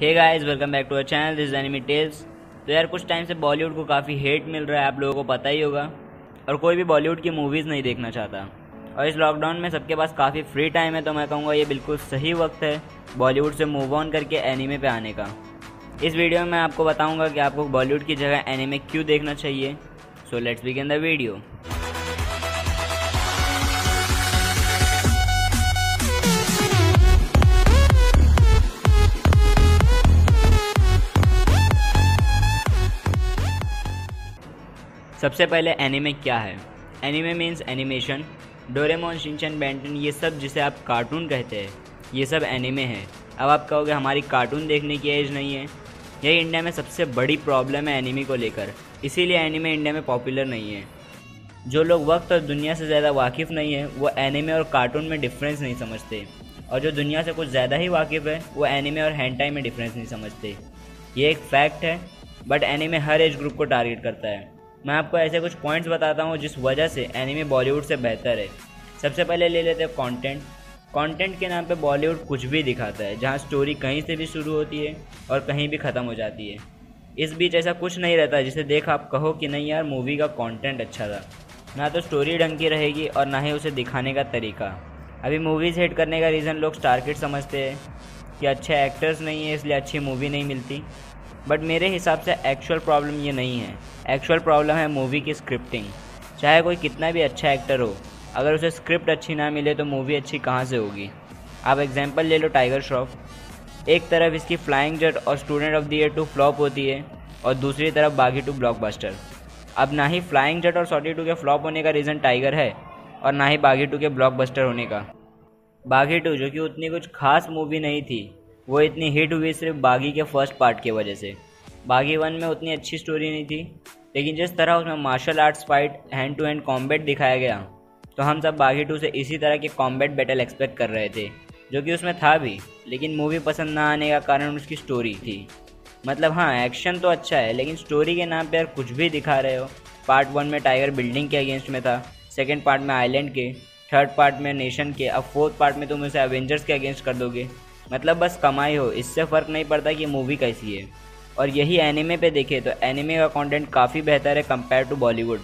Hey guys, welcome back to our channel, this is anime tales. तो यार कुछ time से बॉलीवुड को काफ़ी हेट मिल रहा है, आप लोगों को पता ही होगा। और कोई भी बॉलीवुड की मूवीज़ नहीं देखना चाहता। और इस लॉकडाउन में सबके पास काफ़ी फ्री टाइम है, तो मैं कहूँगा ये बिल्कुल सही वक्त है बॉलीवुड से मूव ऑन करके एनिमे पे आने का। इस वीडियो में मैं आपको बताऊँगा कि आपको बॉलीवुड की जगह एनिमे क्यों देखना चाहिए। So let's begin the video. सबसे पहले एनिमे क्या है। Anime means animation. Doraemon, Shinchan, Ben Ten, ये सब जिसे आप कार्टून कहते हैं, ये सब एनिमे है। अब आप कहोगे हमारी कार्टून देखने की एज नहीं है। यही इंडिया में सबसे बड़ी प्रॉब्लम है एनिमे को लेकर, इसीलिए एनिमे इंडिया में पॉपुलर नहीं है। जो लोग वक्त और दुनिया से ज़्यादा वाकिफ़ नहीं है वो एनिमे और कार्टून में डिफरेंस नहीं समझते, और जो दुनिया से कुछ ज़्यादा ही वाकिफ़ है वो एनिमे और हैंटाई में डिफरेंस नहीं समझते। ये एक फैक्ट है, but anime her age group को टारगेट करता है। मैं आपको ऐसे कुछ पॉइंट्स बताता हूँ जिस वजह से एनिमे बॉलीवुड से बेहतर है। सबसे पहले ले लेते हैं कंटेंट। कंटेंट के नाम पे बॉलीवुड कुछ भी दिखाता है, जहाँ स्टोरी कहीं से भी शुरू होती है और कहीं भी ख़त्म हो जाती है। इस बीच ऐसा कुछ नहीं रहता जिसे देख आप कहो कि नहीं यार मूवी का कंटेंट अच्छा था। ना तो स्टोरी ढंग की रहेगी और ना ही उसे दिखाने का तरीका। अभी मूवीज़ हिट करने का रीज़न लोग स्टार किड समझते हैं कि अच्छे एक्टर्स नहीं है इसलिए अच्छी मूवी नहीं मिलती, बट मेरे हिसाब से एक्चुअल प्रॉब्लम ये नहीं है। एक्चुअल प्रॉब्लम है मूवी की स्क्रिप्टिंग। चाहे कोई कितना भी अच्छा एक्टर हो, अगर उसे स्क्रिप्ट अच्छी ना मिले तो मूवी अच्छी कहाँ से होगी। आप एग्जांपल ले लो टाइगर श्रॉफ। एक तरफ इसकी फ्लाइंग जट और student of the year 2 flop होती है और दूसरी तरफ बागी 2 ब्लॉकबस्टर। अब ना ही फ्लाइंग जट और सॉटी 2 के फ्लॉप होने का रीज़न टाइगर है और ना ही बागी 2 के ब्लॉकबस्टर होने का। बागी 2 जो कि उतनी कुछ खास मूवी नहीं थी, वो इतनी हिट हुई सिर्फ बागी के फर्स्ट पार्ट की वजह से। बागी 1 में उतनी अच्छी स्टोरी नहीं थी, लेकिन जिस तरह उसमें martial arts fight, hand to hand combat दिखाया गया, तो हम सब बागी 2 से इसी तरह के कॉम्बैट बैटल एक्सपेक्ट कर रहे थे, जो कि उसमें था भी। लेकिन मूवी पसंद ना आने का कारण उसकी स्टोरी थी। मतलब हाँ, एक्शन तो अच्छा है, लेकिन स्टोरी के नाम पे यार कुछ भी दिखा रहे हो। पार्ट 1 में टाइगर बिल्डिंग के अगेंस्ट में था, सेकेंड पार्ट में आइलैंड के, थर्ड पार्ट में नेशन के, अब फोर्थ पार्ट में तुम उसे एवेंजर्स के अगेंस्ट कर दोगे। मतलब बस कमाई हो, इससे फ़र्क नहीं पड़ता कि मूवी कैसी है। और यही एनिमे पे देखे तो एनिमे का कंटेंट काफ़ी बेहतर है कंपेयर टू बॉलीवुड,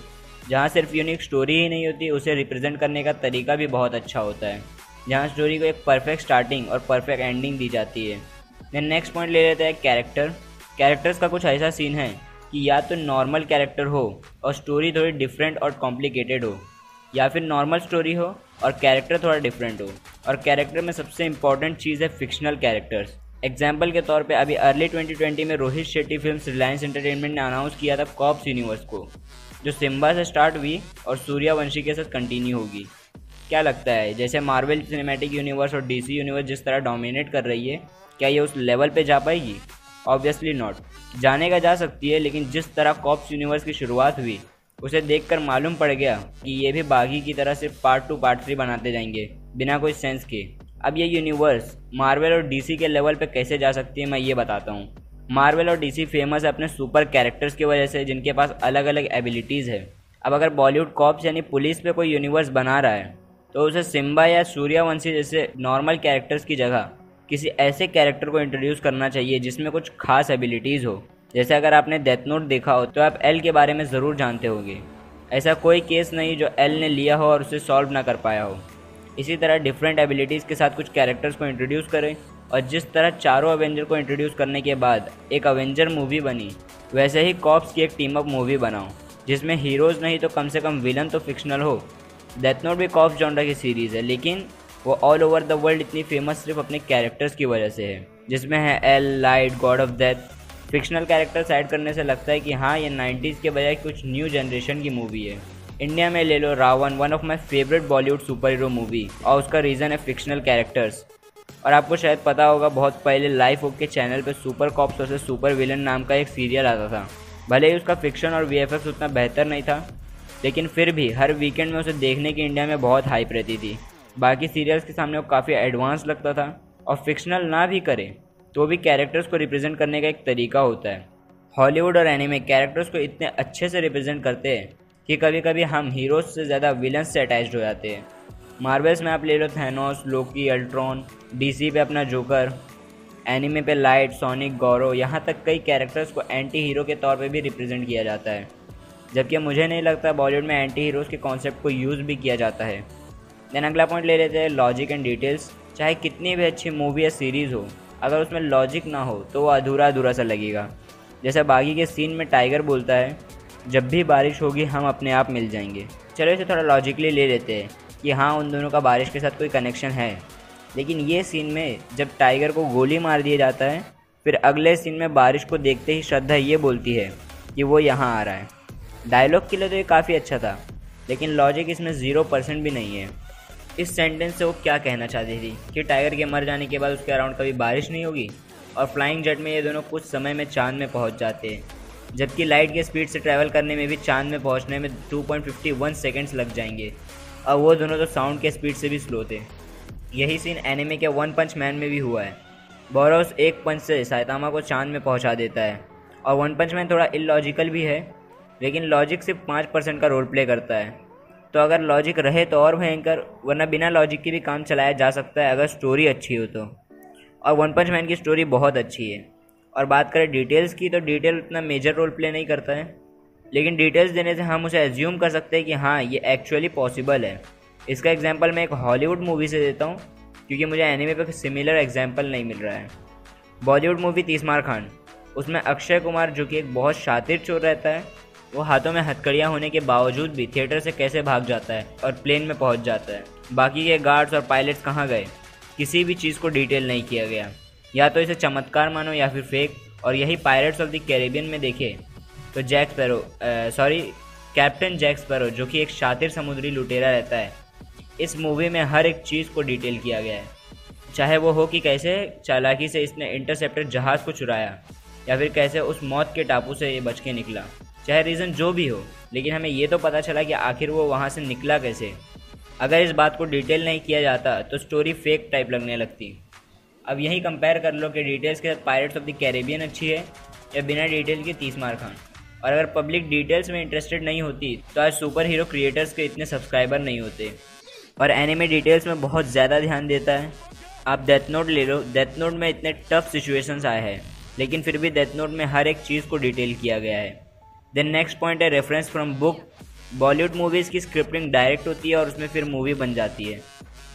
जहाँ सिर्फ यूनिक स्टोरी ही नहीं होती, उसे रिप्रेजेंट करने का तरीका भी बहुत अच्छा होता है, जहाँ स्टोरी को एक परफेक्ट स्टार्टिंग और परफेक्ट एंडिंग दी जाती है। देन नेक्स्ट पॉइंट ले लेते हैं कैरेक्टर। कैरेक्टर्स का कुछ ऐसा सीन है कि या तो नॉर्मल कैरेक्टर हो और स्टोरी थोड़ी डिफरेंट और कॉम्प्लिकेटेड हो, या फिर नॉर्मल स्टोरी हो और कैरेक्टर थोड़ा डिफरेंट हो। और कैरेक्टर में सबसे इंपॉर्टेंट चीज़ है फिक्शनल कैरेक्टर्स। एग्जाम्पल के तौर पे अभी अर्ली 2020 में रोहित शेट्टी फिल्म्स रिलायंस एंटरटेनमेंट ने अनाउंस किया था कॉप्स यूनिवर्स को, जो सिम्बा से स्टार्ट हुई और सूर्यवंशी के साथ कंटिन्यू होगी। क्या लगता है, जैसे मार्वल सिनेमैटिक यूनिवर्स और डीसी यूनिवर्स जिस तरह डोमिनेट कर रही है, क्या ये उस लेवल पे जा पाएगी? Obviously not. जाने का जा सकती है, लेकिन जिस तरह कॉप्स यूनिवर्स की शुरुआत हुई उसे देखकर मालूम पड़ गया कि ये भी बागी की तरह सिर्फ पार्ट 2 पार्ट 3 बनाते जाएंगे बिना कोई सेंस के। अब ये यूनिवर्स मार्वल और डीसी के लेवल पे कैसे जा सकती है मैं ये बताता हूँ। मार्वल और डीसी फेमस है अपने सुपर कैरेक्टर्स की वजह से, जिनके पास अलग अलग एबिलिटीज़ है। अब अगर बॉलीवुड कॉप्स यानी पुलिस पे कोई यूनिवर्स बना रहा है, तो उसे सिम्बा या सूर्यवंशी जैसे नॉर्मल कैरेक्टर्स की जगह किसी ऐसे कैरेक्टर को इंट्रोड्यूस करना चाहिए जिसमें कुछ खास एबिलिटीज़ हो। जैसे अगर आपने डेथ नोट देखा हो तो आप एल के बारे में ज़रूर जानते होंगे। ऐसा कोई केस नहीं जो एल ने लिया हो और उसे सॉल्व ना कर पाया हो। इसी तरह डिफरेंट एबिलिटीज़ के साथ कुछ कैरेक्टर्स को इंट्रोड्यूस करें, और जिस तरह चारों अवेंजर को इंट्रोड्यूस करने के बाद एक अवेंजर मूवी बनी, वैसे ही कॉप्स की एक टीम अप मूवी बनाओ जिसमें हीरोज़ नहीं तो कम से कम विलन तो फिक्शनल हो। डेथ नोट भी कॉप्स जॉनरा की सीरीज़ है, लेकिन वो ऑल ओवर द वर्ल्ड इतनी फेमस सिर्फ अपने कैरेक्टर्स की वजह से है, जिसमें है L, light, God of death. Fictional characters add करने से लगता है कि हाँ ये 90s के बजाय कुछ न्यू जनरेशन की मूवी है। इंडिया में ले लो Raavan, one of my favourite Bollywood super hero movie, और उसका रीज़न है फिक्शनल कैरेक्टर्स। और आपको शायद पता होगा बहुत पहले लाइफ ओक के चैनल पे super cops versus super villain नाम का एक सीरियल आता था। भले ही उसका फिक्शन और वीएफएक्स उतना बेहतर नहीं था, लेकिन फिर भी हर वीकेंड में उसे देखने की इंडिया में बहुत हाइप रहती थी। बाकी सीरियल्स के सामने वो काफ़ी एडवांस लगता था, और फिक्शनल ना भी करे तो भी कैरेक्टर्स को रिप्रेजेंट करने का एक तरीका होता है। हॉलीवुड और एनिमे कैरेक्टर्स को इतने अच्छे से रिप्रेजेंट करते हैं कि कभी कभी हम हीरोज से ज़्यादा विलन्स से अटैच्ड हो जाते हैं। मार्वल्स में आप ले लो थैनोस, लोकी, अल्ट्रॉन, डीसी पे अपना जोकर, एनिमे पे लाइट, सोनिक, गौरो, यहाँ तक कई कैरेक्टर्स को एंटी हीरो के तौर पे भी रिप्रेजेंट किया जाता है, जबकि मुझे नहीं लगता बॉलीवुड में एंटी हीरोज़ के कॉन्सेप्ट को यूज़ भी किया जाता है। देन अगला पॉइंट ले लेते हैं लॉजिक एंड डिटेल्स। चाहे कितनी भी अच्छी मूवी या सीरीज़ हो, अगर उसमें लॉजिक ना हो तो वो अधूरा अधूरा सा लगेगा। जैसे बागी के सीन में टाइगर बोलता है, जब भी बारिश होगी हम अपने आप मिल जाएंगे। चलो इसे थोड़ा लॉजिकली ले लेते हैं कि हाँ, उन दोनों का बारिश के साथ कोई कनेक्शन है, लेकिन ये सीन में जब टाइगर को गोली मार दिया जाता है, फिर अगले सीन में बारिश को देखते ही श्रद्धा ये बोलती है कि वो यहाँ आ रहा है। डायलॉग के लिए तो ये काफ़ी अच्छा था, लेकिन लॉजिक इसमें 0% भी नहीं है। इस सेंटेंस से वो क्या कहना चाहती थी कि टाइगर के मर जाने के बाद उसके अराउंड कभी बारिश नहीं होगी, और फ्लाइंग जेट में ये दोनों कुछ समय में चांद में पहुंच जाते हैं, जबकि लाइट के स्पीड से ट्रैवल करने में भी चांद में पहुंचने में 2.51 सेकेंड्स लग जाएंगे, और वो दोनों तो साउंड के स्पीड से भी स्लो थे। यही सीन एनिमे के वन पंच मैन में भी हुआ है। बोरोस एक पंच से साइतामा को चांद में पहुंचा देता है, और वन पंच मैन थोड़ा इलॉजिकल भी है, लेकिन लॉजिक सिर्फ 5% का रोल प्ले करता है। तो अगर लॉजिक रहे तो और भयंकर, वरना बिना लॉजिक के भी काम चलाया जा सकता है अगर स्टोरी अच्छी हो तो। और वन पंच मैन की स्टोरी बहुत अच्छी है। और बात करें डिटेल्स की, तो डिटेल उतना मेजर रोल प्ले नहीं करता है, लेकिन डिटेल्स देने से हम उसे एज्यूम कर सकते हैं कि हाँ, ये एक्चुअली पॉसिबल है। इसका एग्जांपल मैं एक हॉलीवुड मूवी से देता हूँ, क्योंकि मुझे एनिमे पे सिमिलर एग्जांपल नहीं मिल रहा है। बॉलीवुड मूवी तीसमार खान, उसमें अक्षय कुमार जो कि एक बहुत शातिर चोर रहता है, वो हाथों में हथकड़ियाँ होने के बावजूद भी थिएटर से कैसे भाग जाता है और प्लेन में पहुँच जाता है। बाकी के गार्ड्स और पायलट्स कहाँ गए, किसी भी चीज़ को डिटेल नहीं किया गया। या तो इसे चमत्कार मानो या फिर फेक। और यही पायरेट्स ऑफ द कैरिबियन में देखे तो कैप्टन जैक स्पैरो जो कि एक शातिर समुद्री लुटेरा रहता है, इस मूवी में हर एक चीज़ को डिटेल किया गया है, चाहे वो हो कि कैसे चालाकी से इसने इंटरसेप्टर जहाज़ को चुराया, या फिर कैसे उस मौत के टापू से ये बच के निकला। चाहे रीज़न जो भी हो, लेकिन हमें ये तो पता चला कि आखिर वो वहाँ से निकला कैसे। अगर इस बात को डिटेल नहीं किया जाता तो स्टोरी फेक टाइप लगने लगती। अब यही कंपेयर कर लो कि डिटेल्स के साथ पायरेट्स ऑफ द कैरिबियन अच्छी है या बिना डिटेल के तीसमार खान। और अगर पब्लिक डिटेल्स में इंटरेस्टेड नहीं होती तो आज सुपर हीरो क्रिएटर्स के इतने सब्सक्राइबर नहीं होते। और एनिमे डिटेल्स में बहुत ज़्यादा ध्यान देता है। आप डेथ नोट ले लो, डेथ नोट में इतने टफ सिचुएशंस आए हैं, लेकिन फिर भी डेथ नोट में हर एक चीज़ को डिटेल किया गया है। देन नेक्स्ट पॉइंट है reference from book. Bollywood movies की स्क्रिप्टिंग डायरेक्ट होती है और उसमें फिर मूवी बन जाती है,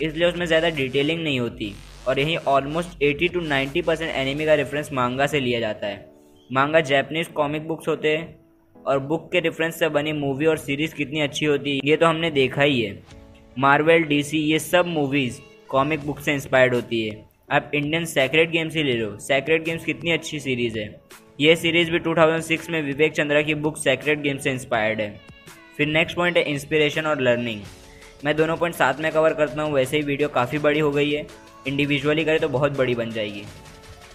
इसलिए उसमें ज़्यादा डिटेलिंग नहीं होती। और यही ऑलमोस्ट 80 to 90% एनिमे का रेफरेंस मांगा से लिया जाता है। मांगा जापानीज कॉमिक बुक्स होते हैं, और बुक के रेफरेंस से बनी मूवी और सीरीज़ कितनी अच्छी होती है ये तो हमने देखा ही है। मार्वल, डीसी, ये सब मूवीज़ कॉमिक बुक से इंस्पायर्ड होती है। आप इंडियन सेक्रेड गेम्स ही ले लो, सेक्रेड गेम्स कितनी अच्छी सीरीज़ है। ये सीरीज़ भी 2006 में विवेक चंद्रा की बुक सेक्रेड गेम से इंस्पायर्ड है। फिर नेक्स्ट पॉइंट है इंस्पिरेशन और लर्निंग। मैं दोनों पॉइंट साथ में कवर करता हूँ, वैसे ही वीडियो काफ़ी बड़ी हो गई है, इंडिविजुअली करें तो बहुत बड़ी बन जाएगी।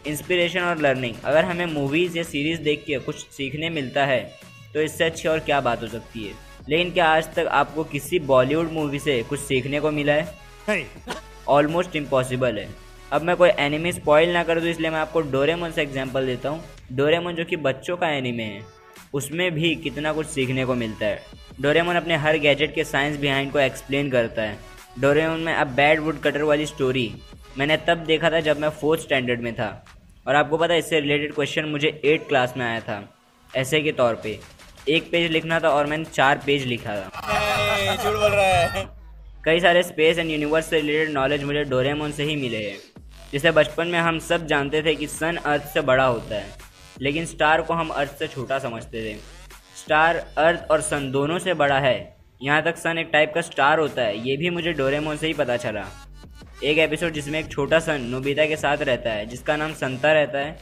इंस्पिरेशन और लर्निंग, अगर हमें मूवीज़ या सीरीज़ देख के कुछ सीखने मिलता है तो इससे अच्छी और क्या बात हो सकती है। लेकिन क्या आज तक आपको किसी बॉलीवुड मूवी से कुछ सीखने को मिला है? ऑलमोस्ट इम्पॉसिबल है। अब मैं कोई एनिमे स्पॉइल ना कर दूँ, इसलिए मैं आपको डोरेमोन से एग्जांपल देता हूँ। डोरेमोन जो कि बच्चों का एनिमे है, उसमें भी कितना कुछ सीखने को मिलता है। डोरेमोन अपने हर गैजेट के साइंस बिहाइंड को एक्सप्लेन करता है। डोरेमोन में अब बैड वुड कटर वाली स्टोरी मैंने तब देखा था जब मैं 4th स्टैंडर्ड में था, और आपको पता है इससे रिलेटेड क्वेश्चन मुझे 8th क्लास में आया था। ऐसे के तौर पे 1 पेज लिखना था और मैंने 4 पेज लिखा था। झूठ बोल रहा है। कई सारे स्पेस एंड यूनिवर्स से रिलेटेड नॉलेज मुझे डोरेमोन से ही मिले हैं। जिसे बचपन में हम सब जानते थे कि सन अर्थ से बड़ा होता है, लेकिन स्टार को हम अर्थ से छोटा समझते थे। स्टार अर्थ और सन दोनों से बड़ा है, यहाँ तक सन एक टाइप का स्टार होता है, ये भी मुझे डोरेमोन से ही पता चला। एक एपिसोड जिसमें एक छोटा सन नोबिता के साथ रहता है जिसका नाम संता रहता है।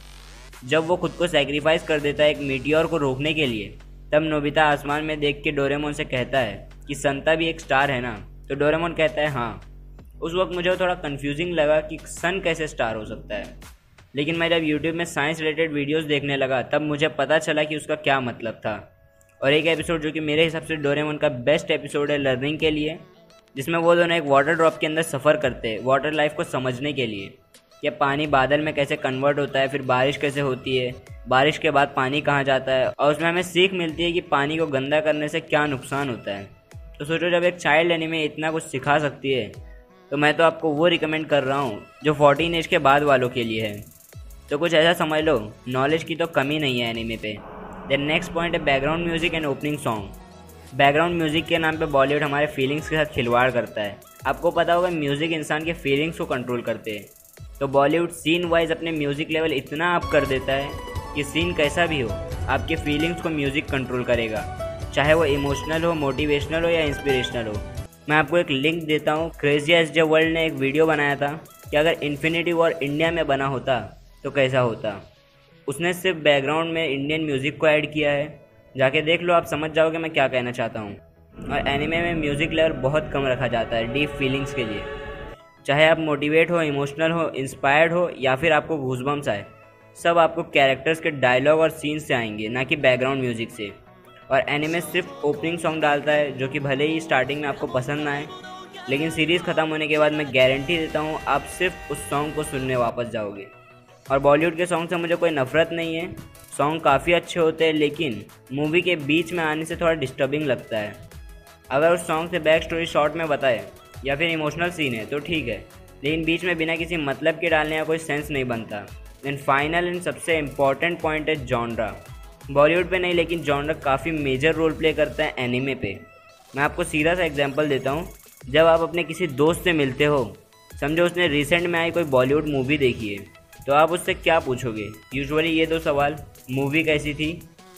जब वो खुद को सैक्रिफाइस कर देता है एक मीटियोर को रोकने के लिए, तब नोबिता आसमान में देख के डोरेमोन से कहता है कि संता भी एक स्टार है ना? तो डोरेमोन कहता है हाँ। उस वक्त मुझे थोड़ा कंफ्यूजिंग लगा कि सन कैसे स्टार हो सकता है, लेकिन मैं जब यूट्यूब में साइंस रिलेटेड वीडियोस देखने लगा तब मुझे पता चला कि उसका क्या मतलब था। और एक एपिसोड जो कि मेरे हिसाब से डोरेमोन का बेस्ट एपिसोड है लर्निंग के लिए, जिसमें वो दोनों एक वाटर ड्रॉप के अंदर सफ़र करते हैं वाटर लाइफ को समझने के लिए, कि पानी बादल में कैसे कन्वर्ट होता है, फिर बारिश कैसे होती है, बारिश के बाद पानी कहाँ जाता है, और उसमें हमें सीख मिलती है कि पानी को गंदा करने से क्या नुकसान होता है। तो सोचो जब एक चाइल्ड एनीमे इतना कुछ सिखा सकती है, तो मैं तो आपको वो रिकमेंड कर रहा हूँ जो 14 एज के बाद वालों के लिए है। तो कुछ ऐसा समझ लो, नॉलेज की तो कमी नहीं है एनिमे पे। देन नेक्स्ट पॉइंट है background music and opening song. Background music के नाम पे बॉलीवुड हमारे फीलिंग्स के साथ खिलवाड़ करता है। आपको पता होगा म्यूजिक इंसान के फीलिंग्स को कंट्रोल करते हैं, तो बॉलीवुड सीन वाइज अपने म्यूजिक लेवल इतना अप कर देता है कि सीन कैसा भी हो, आपके फीलिंग्स को म्यूजिक कंट्रोल करेगा, चाहे वो इमोशनल हो, मोटिवेशनल हो या इंस्पिरेशनल हो। मैं आपको एक लिंक देता हूँ। क्रेजी एस जे वर्ल्ड ने एक वीडियो बनाया था कि अगर इन्फिनिटी वॉर इंडिया में बना होता तो कैसा होता। उसने सिर्फ बैकग्राउंड में इंडियन म्यूज़िक को ऐड किया है, जाके देख लो, आप समझ जाओगे मैं क्या कहना चाहता हूँ। और एनिमे में म्यूज़िक लेवल बहुत कम रखा जाता है डीप फीलिंग्स के लिए। चाहे आप मोटिवेट हो, इमोशनल हो, इंस्पायर्ड हो या फिर आपको गूज़बम्स आए, सब आपको कैरेक्टर्स के डायलॉग और सीन से आएंगे, ना कि बैकग्राउंड म्यूज़िक से। और एनिमे सिर्फ ओपनिंग सॉन्ग डालता है, जो कि भले ही स्टार्टिंग में आपको पसंद ना आए, लेकिन सीरीज़ ख़त्म होने के बाद मैं गारंटी देता हूँ आप सिर्फ उस सॉन्ग को सुनने वापस जाओगे। और बॉलीवुड के सॉन्ग से मुझे कोई नफ़रत नहीं है, सॉन्ग काफ़ी अच्छे होते हैं, लेकिन मूवी के बीच में आने से थोड़ा डिस्टर्बिंग लगता है। अगर उस सॉन्ग से बैक स्टोरी शॉर्ट में बताए या फिर इमोशनल सीन है तो ठीक है, लेकिन बीच में बिना किसी मतलब के डालने का कोई सेंस नहीं बनता। देन फाइनल एंड सबसे इम्पॉर्टेंट पॉइंट है जॉनरा। बॉलीवुड पे नहीं, लेकिन जॉनरा काफ़ी मेजर रोल प्ले करता है एनिमे पे। मैं आपको सीधा सा एग्जांपल देता हूँ। जब आप अपने किसी दोस्त से मिलते हो, समझो उसने रिसेंट में आई कोई बॉलीवुड मूवी देखी है, तो आप उससे क्या पूछोगे? यूजुअली ये दो सवाल, मूवी कैसी थी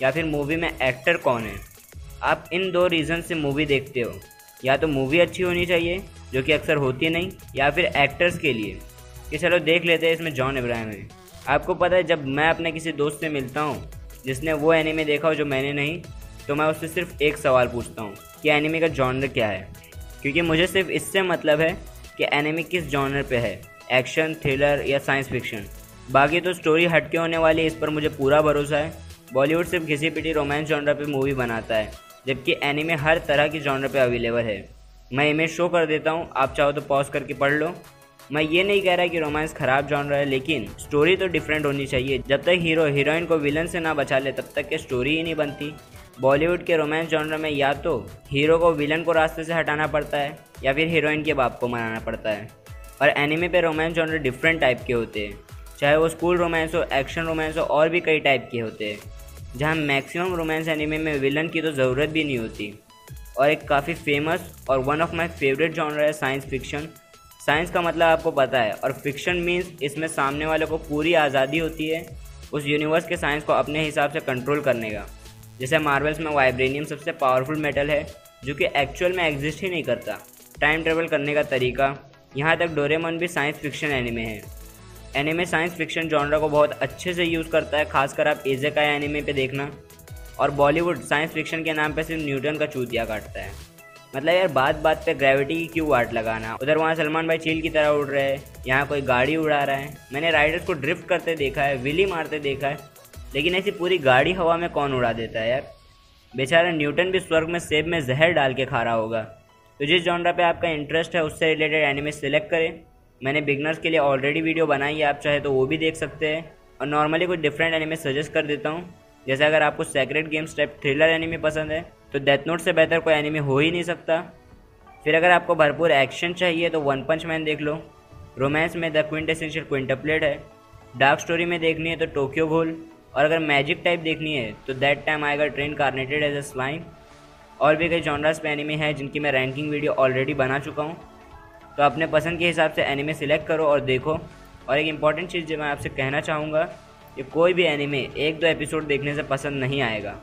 या फिर मूवी में एक्टर कौन है। आप इन दो रीज़न से मूवी देखते हो, या तो मूवी अच्छी होनी चाहिए, जो कि अक्सर होती नहीं, या फिर एक्टर्स के लिए कि चलो देख लेते हैं इसमें जॉन अब्राहम है। आपको पता है, जब मैं अपने किसी दोस्त से मिलता हूँ जिसने वो एनिमे देखा हो जो मैंने नहीं, तो मैं उससे सिर्फ एक सवाल पूछता हूँ कि एनिमे का जॉनर क्या है, क्योंकि मुझे सिर्फ इससे मतलब है कि एनिमे किस जॉनर पे है, एक्शन, थ्रिलर या साइंस फिक्शन। बाकी तो स्टोरी हटके होने वाली है, इस पर मुझे पूरा भरोसा है। बॉलीवुड सिर्फ घिसी पिटी रोमांस जॉनर पे मूवी बनाता है, जबकि एनिमे हर तरह की जॉनर पे अवेलेबल है। मैं इमेज शो कर देता हूँ, आप चाहो तो पॉज करके पढ़ लो। मैं ये नहीं कह रहा कि रोमांस ख़राब जॉनर है, लेकिन स्टोरी तो डिफरेंट होनी चाहिए। जब तक हीरो हीरोइन को विलन से ना बचा ले, तब तक के स्टोरी ही नहीं बनती। बॉलीवुड के रोमांस जॉनर में या तो हीरो को विलन को रास्ते से हटाना पड़ता है, या फिर हीरोइन के बाप को मनाना पड़ता है। और एनिमे पे रोमांस जॉनर डिफरेंट टाइप के होते हैं, चाहे वो स्कूल रोमांस हो, एक्शन रोमांस हो, और भी कई टाइप के होते हैं, जहाँ मैक्सिमम रोमांस एनिमे में विलन की तो ज़रूरत भी नहीं होती। और एक काफ़ी फेमस और one of my favourite genre है साइंस फिक्शन। साइंस का मतलब आपको पता है, और फिक्शन मीन्स इसमें सामने वाले को पूरी आज़ादी होती है उस यूनिवर्स के साइंस को अपने हिसाब से कंट्रोल करने का। जैसे मार्वल्स में वाइब्रेनियम सबसे पावरफुल मेटल है, जो कि एक्चुअल में एग्जिस्ट ही नहीं करता। टाइम ट्रेवल करने का तरीका, यहाँ तक डोरेमोन भी साइंस फिक्शन एनिमे है। एनिमे साइंस फिक्शन जॉनरा को बहुत अच्छे से यूज़ करता है, खासकर आप इज़ेकाई एनिमे पे देखना। और बॉलीवुड साइंस फिक्शन के नाम पे सिर्फ न्यूटन का चूतिया काटता है। मतलब यार, बात बात पे ग्रेविटी की क्यों वाट लगाना। उधर वहाँ सलमान भाई चील की तरह उड़ रहे हैं, यहाँ कोई गाड़ी उड़ा रहा है। मैंने राइडर्स को ड्रिफ्ट करते देखा है, विली मारते देखा है, लेकिन ऐसी पूरी गाड़ी हवा में कौन उड़ा देता है यार। बेचारा न्यूटन भी स्वर्ग में सेब में जहर डाल के खा रहा होगा। तो जिस जॉनरा पे आपका इंटरेस्ट है, उससे रिलेटेड एनिमे सेलेक्ट करें। मैंने बिगनर्स के लिए ऑलरेडी वीडियो बनाई है, आप चाहे तो वो भी देख सकते हैं। और नॉर्मली कुछ डिफरेंट एनिमे सजेस्ट कर देता हूँ। जैसे अगर आपको sacred games type thriller anime पसंद है, तो डेथ नोट से बेहतर कोई एनिमे हो ही नहीं सकता। फिर अगर आपको भरपूर एक्शन चाहिए तो वन पंच मैन देख लो। रोमांस में द क्विंटेसेंशियल क्विंटरप्लेट है। डार्क स्टोरी में देखनी है तो टोक्यो घोल। और अगर मैजिक टाइप देखनी है तो दैट टाइम आएगा ट्रेन कार्नेटेड एज अ स्लाइम। और भी कई जॉनर्स पे एनिमे है जिनकी मैं रैंकिंग वीडियो ऑलरेडी बना चुका हूँ। तो अपने पसंद के हिसाब से एनिमे सिलेक्ट करो और देखो। और एक इम्पॉर्टेंट चीज़ जो मैं आपसे कहना चाहूँगा कि कोई भी एनिमे एक दो एपिसोड देखने से पसंद नहीं आएगा,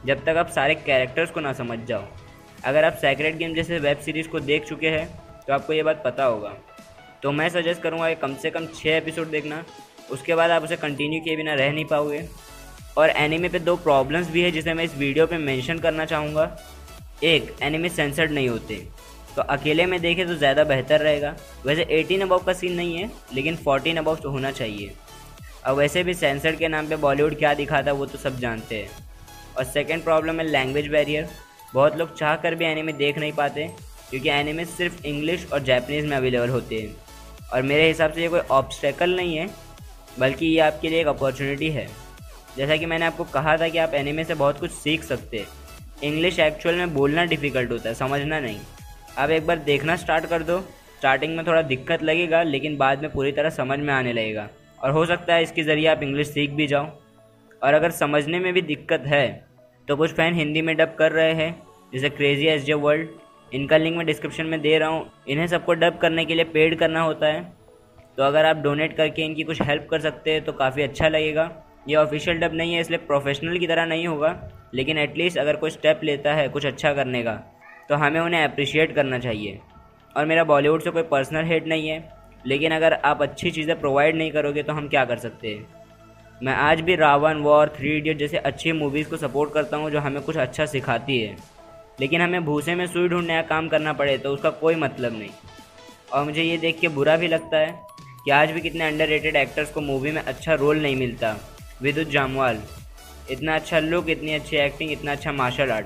जब तक आप सारे कैरेक्टर्स को ना समझ जाओ। अगर आप सेक्रेट गेम जैसे वेब सीरीज़ को देख चुके हैं तो आपको ये बात पता होगा। तो मैं सजेस्ट करूँगा कि कम से कम 6 एपिसोड देखना, उसके बाद आप उसे कंटिन्यू किए बिना रह नहीं पाओगे। और एनिमे पे 2 प्रॉब्लम्स भी है जिसे मैं इस वीडियो पे मेंशन करना चाहूँगा। एक, एनिमे सेंसर्ड नहीं होते, तो अकेले में देखें तो ज़्यादा बेहतर रहेगा। वैसे 18 अबव का सीन नहीं है, लेकिन 14 अबव तो होना चाहिए। और वैसे भी सेंसर्ड के नाम पे बॉलीवुड क्या दिखाता है वो तो सब जानते हैं। और सेकंड प्रॉब्लम है लैंग्वेज बैरियर। बहुत लोग चाह कर भी एनिमे देख नहीं पाते, क्योंकि एनिमे सिर्फ इंग्लिश और जापानीज़ में अवेलेबल होते हैं। और मेरे हिसाब से ये कोई ऑब्स्टेकल नहीं है, बल्कि ये आपके लिए एक अपॉर्चुनिटी है। जैसा कि मैंने आपको कहा था कि आप एनिमे से बहुत कुछ सीख सकते हैं। इंग्लिश एक्चुअल में बोलना डिफ़िकल्ट होता है, समझना नहीं। आप एक बार देखना स्टार्ट कर दो, स्टार्टिंग में थोड़ा दिक्कत लगेगा, लेकिन बाद में पूरी तरह समझ में आने लगेगा और हो सकता है इसके ज़रिए आप इंग्लिश सीख भी जाओ। और अगर समझने में भी दिक्कत है तो कुछ फ़ैन हिंदी में डब कर रहे हैं, जैसे क्रेजी एस जे वर्ल्ड। इनका लिंक मैं डिस्क्रिप्शन में दे रहा हूँ। इन्हें सबको डब करने के लिए पेड करना होता है, तो अगर आप डोनेट करके इनकी कुछ हेल्प कर सकते हैं तो काफ़ी अच्छा लगेगा। ये ऑफिशियल डब नहीं है, इसलिए प्रोफेशनल की तरह नहीं होगा, लेकिन एटलीस्ट अगर कोई स्टेप लेता है कुछ अच्छा करने का तो हमें उन्हें अप्रिशिएट करना चाहिए। और मेरा बॉलीवुड से कोई पर्सनल हेट नहीं है, लेकिन अगर आप अच्छी चीज़ें प्रोवाइड नहीं करोगे तो हम क्या कर सकते हैं। मैं आज भी रावण, वॉर, 3 इडियट जैसे अच्छी मूवीज़ को सपोर्ट करता हूँ जो हमें कुछ अच्छा सिखाती है, लेकिन हमें भूसे में सुई ढूंढने का काम करना पड़े तो उसका कोई मतलब नहीं। और मुझे ये देख के बुरा भी लगता है कि आज भी कितने अंडररेटेड एक्टर्स को मूवी में अच्छा रोल नहीं मिलता। विद्युत जामवाल, इतना अच्छा लुक, इतनी अच्छी एक्टिंग, इतना अच्छा मार्शल आर्ट,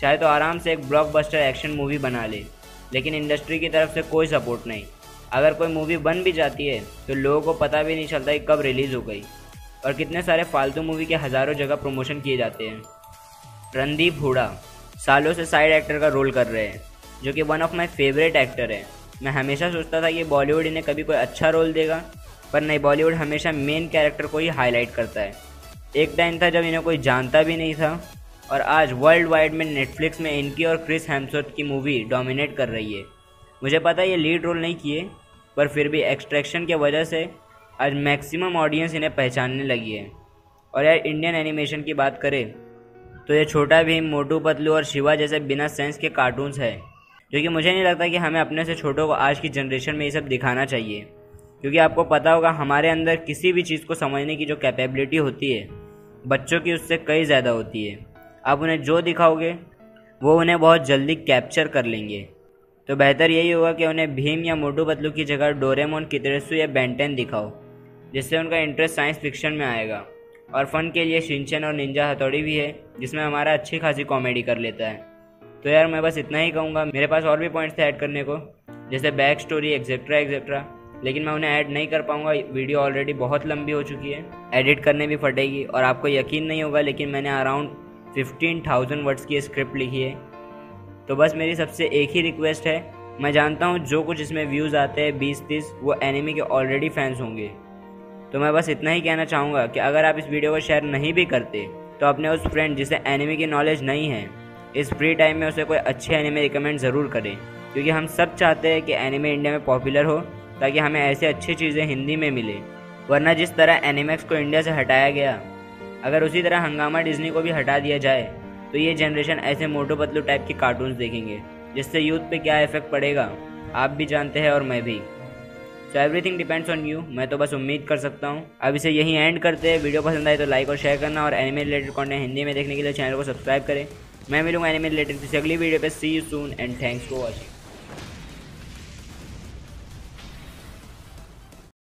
चाहे तो आराम से एक ब्लॉकबस्टर एक्शन मूवी बना ले, लेकिन इंडस्ट्री की तरफ से कोई सपोर्ट नहीं। अगर कोई मूवी बन भी जाती है तो लोगों को पता भी नहीं चलता कि कब रिलीज़ हो गई। और कितने सारे फालतू मूवी के हज़ारों जगह प्रमोशन किए जाते हैं। रणदीप हुडा सालों से साइड एक्टर का रोल कर रहे हैं, जो कि one of my favourite actor है। मैं हमेशा सोचता था कि बॉलीवुड इन्हें कभी कोई अच्छा रोल देगा, पर नहीं, बॉलीवुड हमेशा मेन कैरेक्टर को ही हाईलाइट करता है। एक टाइम था जब इन्हें कोई जानता भी नहीं था, और आज वर्ल्ड वाइड में नेटफ्लिक्स में इनकी और क्रिस हेम्सवर्थ की मूवी डोमिनेट कर रही है। मुझे पता है ये लीड रोल नहीं किए, पर फिर भी एक्सट्रैक्शन की वजह से आज मैक्सिमम ऑडियंस इन्हें पहचानने लगी है। और यार इंडियन एनिमेशन की बात करें तो ये छोटा भीम, मोटू पतलू और शिवा जैसे बिना सेंस के कार्टून्स हैं, जो कि मुझे नहीं लगता कि हमें अपने से छोटों को आज की जनरेशन में ये सब दिखाना चाहिए। क्योंकि आपको पता होगा हमारे अंदर किसी भी चीज़ को समझने की जो कैपेबिलिटी होती है बच्चों की उससे कई ज़्यादा होती है। आप उन्हें जो दिखाओगे वो उन्हें बहुत जल्दी कैप्चर कर लेंगे। तो बेहतर यही होगा कि उन्हें भीम या मोटू पतलू की जगह डोरेमोन, कितरेसु या बेंटेन दिखाओ, जिससे उनका इंटरेस्ट साइंस फिक्शन में आएगा। और फन के लिए शिनचैन और निंजा हथौड़ी भी है, जिसमें हमारा अच्छी खासी कॉमेडी कर लेता है। तो यार मैं बस इतना ही कहूँगा। मेरे पास और भी पॉइंट्स थे ऐड करने को, जैसे बैक स्टोरी एक्सेट्रा एक्सेट्रा, लेकिन मैं उन्हें ऐड नहीं कर पाऊँगा। वीडियो ऑलरेडी बहुत लंबी हो चुकी है, एडिट करने भी फटेगी, और आपको यकीन नहीं होगा लेकिन मैंने अराउंड 15,000 वर्ड्स की स्क्रिप्ट लिखी है। तो बस मेरी सबसे एक ही रिक्वेस्ट है, मैं जानता हूँ जो कुछ इसमें व्यूज़ आते हैं 20-30 वो एनिमी के ऑलरेडी फैंस होंगे। तो मैं बस इतना ही कहना चाहूँगा कि अगर आप इस वीडियो को शेयर नहीं भी करते तो अपने उस फ्रेंड जिसे एनिमी की नॉलेज नहीं है, इस फ्री टाइम में उसे कोई अच्छे एनिमे रिकमेंड ज़रूर करें, क्योंकि हम सब चाहते हैं कि एनिमे इंडिया में पॉपुलर हो, ताकि हमें ऐसे अच्छी चीज़ें हिंदी में मिले। वरना जिस तरह एनिमैक्स को इंडिया से हटाया गया, अगर उसी तरह हंगामा डिज्नी को भी हटा दिया जाए तो ये जनरेशन ऐसे मोटू पतलू टाइप के कार्टून्स देखेंगे, जिससे यूथ पे क्या इफेक्ट पड़ेगा आप भी जानते हैं और मैं भी। So everything depends on you. मैं तो बस उम्मीद कर सकता हूँ। अब इसे यहीं एंड करते हैं। वीडियो पसंद आए तो लाइक और शेयर करना, और एनिमे रिलेटेड कंटेंट हिंदी में देखने के लिए चैनल को सब्सक्राइब करें। मैं मिलूंगा एनिमे रिलेटेड किसी अगली वीडियो पे। See you soon and thanks for watching.